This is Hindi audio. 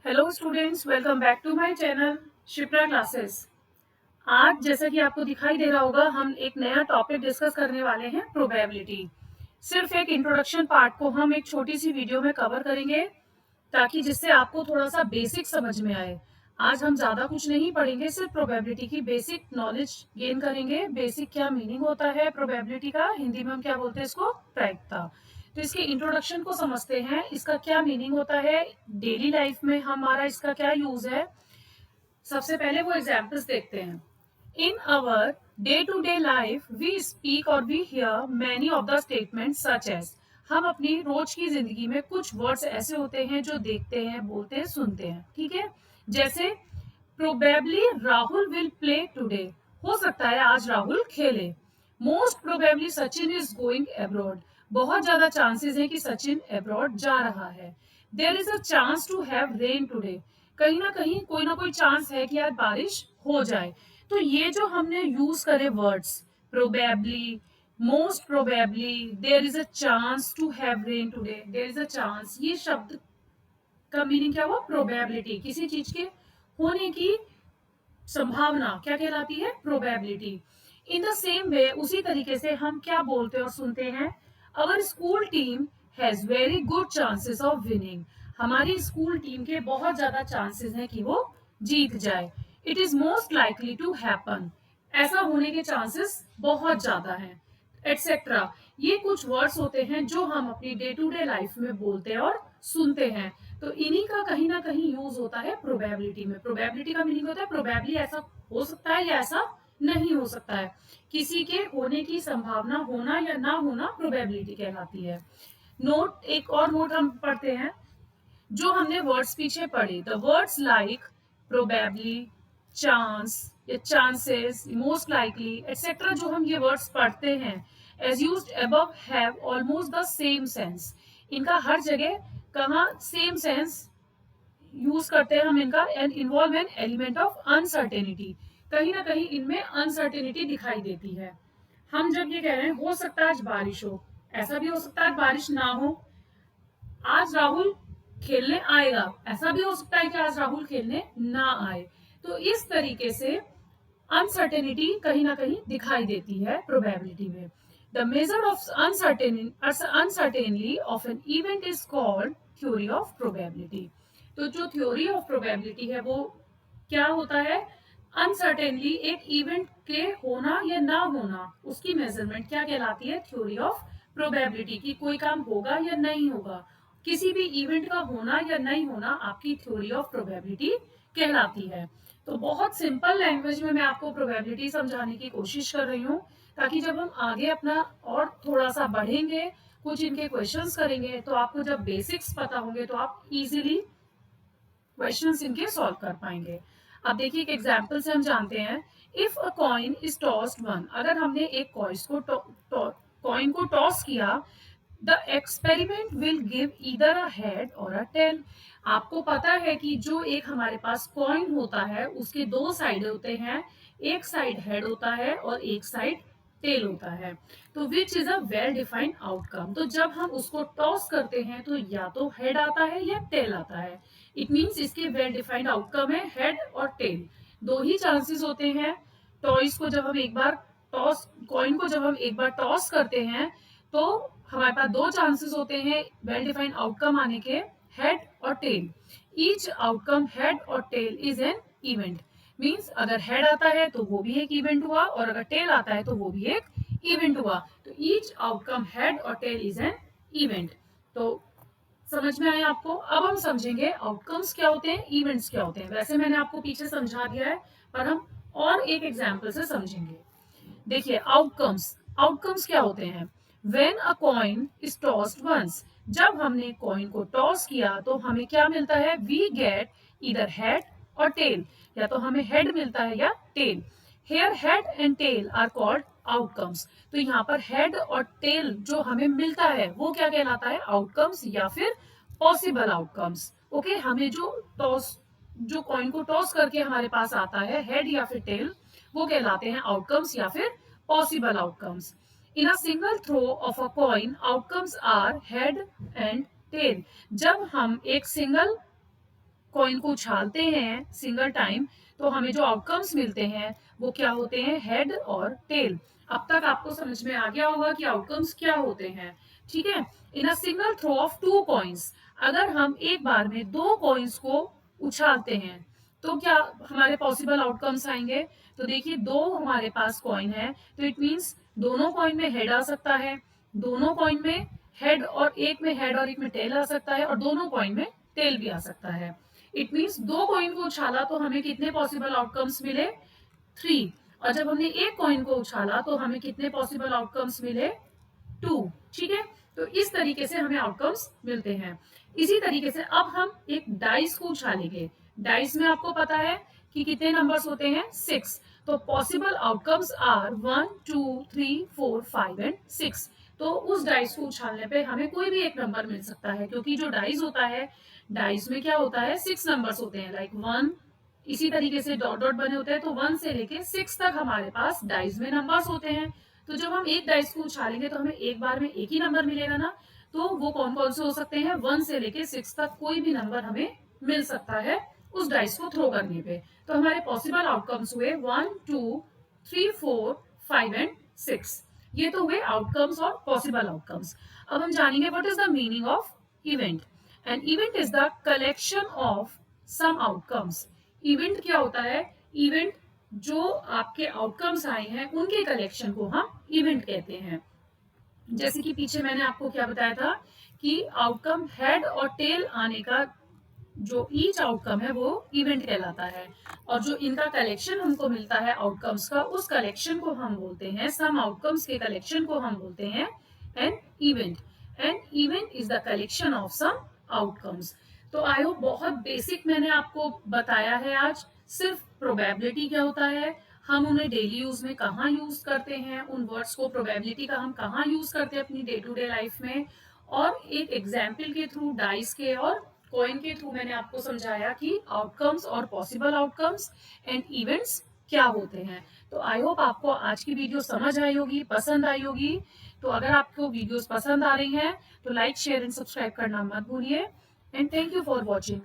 Hello students, welcome back to my channel Shipra classes. आज जैसा कि आपको दिखाई दे रहा होगा, हम एक नया टॉपिक डिस्कस करने वाले हैं, प्रोबेबिलिटी। सिर्फ एक इंट्रोडक्शन पार्ट को हम एक छोटी सी वीडियो में कवर करेंगे ताकि जिससे आपको थोड़ा सा बेसिक समझ में आए। आज हम ज्यादा कुछ नहीं पढ़ेंगे, सिर्फ प्रोबेबिलिटी की बेसिक नॉलेज गेन करेंगे। बेसिक क्या मीनिंग होता है प्रोबेबिलिटी का, हिंदी में हम क्या बोलते हैं इसको, प्रायिकता। तो इसके इंट्रोडक्शन को समझते हैं, इसका क्या मीनिंग होता है, डेली लाइफ में हमारा इसका क्या यूज है। सबसे पहले वो एग्जाम्पल्स देखते हैं। In our day to day life we speak और we hear many of the statement such as. हम अपनी रोज की जिंदगी में कुछ वर्ड्स ऐसे होते हैं जो देखते हैं, बोलते हैं, सुनते हैं, ठीक है। जैसे probably Rahul will play today, हो सकता है आज राहुल खेले। Most probably Sachin is going abroad, बहुत ज्यादा चांसेस है कि सचिन अब्रॉड जा रहा है। There is a chance to have rain today, कहीं ना कोई चांस है कि आज बारिश हो जाए। तो ये जो हमने यूज करे words, probably, most probably, there is a chance to have rain today, there is a chance, ये शब्द का मीनिंग क्या हुआ, प्रोबेबिलिटी, किसी चीज के होने की संभावना क्या कहलाती है, probability. In the same way, उसी तरीके से हम क्या बोलते और सुनते हैं, our school team has very good chances of winning, हमारी स्कूल टीम के बहुत ज्यादा चांसेस हैं कि वो जीत जाए। It is most likely to happen, ऐसा होने के चांसेस बहुत ज्यादा हैं, एटसेट्रा। ये कुछ वर्ड्स होते हैं जो हम अपनी डे टू डे लाइफ में बोलते हैं और सुनते हैं। तो इन्हीं का कहीं ना कहीं यूज होता है प्रोबेबिलिटी में। प्रोबेबिलिटी का मीनिंग होता है प्रोबेबली ऐसा हो सकता है या ऐसा नहीं हो सकता है, किसी के होने की संभावना, होना या ना होना प्रोबेबिलिटी कहलाती है। नोट, एक और नोट हम पढ़ते हैं जो हमने वर्ड्स पीछे पढ़े, the words like probably, chance या चांसेस, मोस्ट लाइकली एटसेट्रा, जो हम ये वर्ड्स पढ़ते हैं as used above have almost the same sense. इनका हर जगह कहाँ सेम सेंस यूज करते हैं हम इनका, and involve an element of uncertainty, कहीं ना कहीं इनमें अनसर्टेनिटी दिखाई देती है। हम जब ये कह रहे हैं हो सकता है आज बारिश हो, ऐसा भी हो सकता है बारिश ना हो। आज राहुल खेलने आएगा, ऐसा भी हो सकता है कि आज राहुल खेलने ना आए। तो इस तरीके से अनसर्टेनिटी कहीं ना कहीं दिखाई देती है प्रोबेबिलिटी में। The measure of uncertainly of an event is called theory of probability. तो जो थ्योरी ऑफ प्रोबेबिलिटी है वो क्या होता है, अनसर्टेनली एक इवेंट के होना या ना होना, उसकी मेजरमेंट क्या कहलाती है, थ्योरी ऑफ प्रोबेबिलिटी, की कोई काम होगा या नहीं होगा, किसी भी इवेंट का होना या नहीं होना आपकी थ्योरी ऑफ प्रोबेबिलिटी कहलाती है। तो बहुत सिंपल लैंग्वेज में मैं आपको प्रोबेबिलिटी समझाने की कोशिश कर रही हूँ, ताकि जब हम आगे अपना और थोड़ा सा बढ़ेंगे, कुछ इनके क्वेश्चंस करेंगे, तो आपको जब बेसिक्स पता होंगे तो आप इजीली क्वेश्चंस इनके सॉल्व कर पाएंगे। अब देखिए एक एग्जांपल से हम जानते हैं, if a coin is tossed one, अगर हमने एक कॉइन को टॉस किया, the experiment will give either a head और अ टेल। आपको पता है कि जो एक हमारे पास कॉइन होता है उसके दो साइड होते हैं, एक साइड हेड होता है और एक साइड टेल होता है। तो which is a well defined outcome, तो जब हम उसको टॉस करते हैं तो या तो हेड आता है या टेल आता है। इट मीन्स इसके वेल डिफाइंड आउटकम है हेड और टेल, दो ही चांसेस होते हैं। टॉयज को जब हम एक बार टॉस, कॉइन को जब हम एक बार टॉस करते हैं तो हमारे पास दो चांसेस होते हैं वेल डिफाइंड आउटकम आने के, हेड और टेल। ईच आउटकम हेड और tail is an event, means अगर हेड आता है तो वो भी एक इवेंट हुआ और अगर टेल आता है तो वो भी एक इवेंट हुआ। तो ईच आउटकम हेड और टेल इज एन इवेंट। तो समझ में आया आपको। अब हम समझेंगे आउटकम्स क्या होते हैं, इवेंट्स क्या होते हैं। वैसे मैंने आपको पीछे समझा दिया है, पर हम और एक एग्जाम्पल से समझेंगे। देखिए आउटकम्स, आउटकम्स क्या होते हैं, when a coin is tossed once, जब हमने कॉइन को टॉस किया तो हमें क्या मिलता है, वी गेट इधर हेड और टेल, या तो हमें हेड मिलता है या tail. Here head and tail are called outcomes, तो यहाँ पर हेड और टेल जो हमें मिलता है वो क्या कहलाता है, आउटकम्स या फिर पॉसिबल आउटकम्स। ओके, हमें जो टॉस, जो कॉइन को टॉस करके हमारे पास आता है हेड या फिर टेल, वो कहलाते हैं आउटकम्स या फिर possible outcomes. In a single throw of a coin, outcomes are head and tail. जब हम एक सिंगल कॉइन को उछालते हैं सिंगल टाइम, तो हमें जो आउटकम्स मिलते हैं वो क्या होते हैं, हेड और टेल। अब तक आपको समझ में आ गया होगा कि आउटकम्स क्या होते हैं, ठीक है। In a single throw of 2 coins, अगर हम एक बार में 2 कॉइन्स को उछालते हैं तो क्या हमारे पॉसिबल आउटकम्स आएंगे। तो देखिए, 2 हमारे पास कॉइन है, तो इट मीन्स दोनों कॉइन में हेड आ सकता है, दोनों कॉइन में हेड और एक में हेड और एक में टेल आ सकता है, और दोनों कॉइन में टेल भी आ सकता है। इट मीन्स 2 कॉइन को उछाला तो हमें कितने पॉसिबल आउटकम्स मिले, 3। और जब हमने एक कॉइन को उछाला तो हमें कितने पॉसिबल आउटकम्स मिले, 2। ठीक है, तो इस तरीके से हमें आउटकम्स मिलते हैं। इसी तरीके से अब हम एक डाइस को उछालेंगे। डाइस में आपको पता है कि कितने नंबर्स होते हैं, 6। तो पॉसिबल आउटकम्स आर 1 2 3 4 5 एंड 6। तो उस डाइस को उछालने पे हमें कोई भी एक नंबर मिल सकता है, क्योंकि जो डाइस होता है, डाइस में क्या होता है, 6 नंबर्स होते हैं, लाइक 1, इसी तरीके से डॉट डॉट बने होते हैं, तो 1 से लेके 6 तक हमारे पास डाइस में नंबर्स होते हैं। तो जब हम एक डाइस को उछालेंगे तो हमें एक बार में एक ही नंबर मिलेगा ना, तो वो कौन कौन से हो सकते हैं, 1 से लेके 6 तक कोई भी नंबर हमें मिल सकता है उस डाइस को थ्रो करने पे। तो हमारे पॉसिबल आउटकम्स हुए 1 2 3 4 5 एंड 6। ये तो हुए आउटकम्स और पॉसिबल आउटकम्स। अब हम जानेंगे what is the meaning of event. An event is the collection of some outcomes. Event क्या होता है, इवेंट जो आपके आउटकम्स आए हैं उनके कलेक्शन को हम इवेंट कहते हैं। जैसे कि पीछे मैंने आपको क्या बताया था कि आउटकम हेड और टेल आने का जो ईच आउटकम है वो इवेंट कहलाता है, और जो इनका कलेक्शन हमको मिलता है आउटकम्स का, उस कलेक्शन को हम बोलते हैं, सम आउटकम्स के कलेक्शन को हम बोलते हैं an event. An event is the collection of some outcomes. तो आई होप बहुत बेसिक मैंने आपको बताया है आज। सिर्फ प्रोबेबिलिटी क्या होता है, हम उन्हें डेली यूज में कहाँ यूज करते हैं, उन वर्ड्स को प्रोबेबिलिटी का हम कहाँ यूज करते हैं अपनी डे टू डे लाइफ में, और एक एग्जाम्पल के थ्रू, डाइस के और कॉइन के थ्रू मैंने आपको समझाया कि आउटकम्स और पॉसिबल आउटकम्स एंड इवेंट्स क्या होते हैं। तो आई होप आपको आज की वीडियो समझ आई होगी, पसंद आई होगी। तो अगर आपको वीडियोस पसंद आ रही हैं तो लाइक शेयर एंड सब्सक्राइब करना मत भूलिए। And thank you for watching.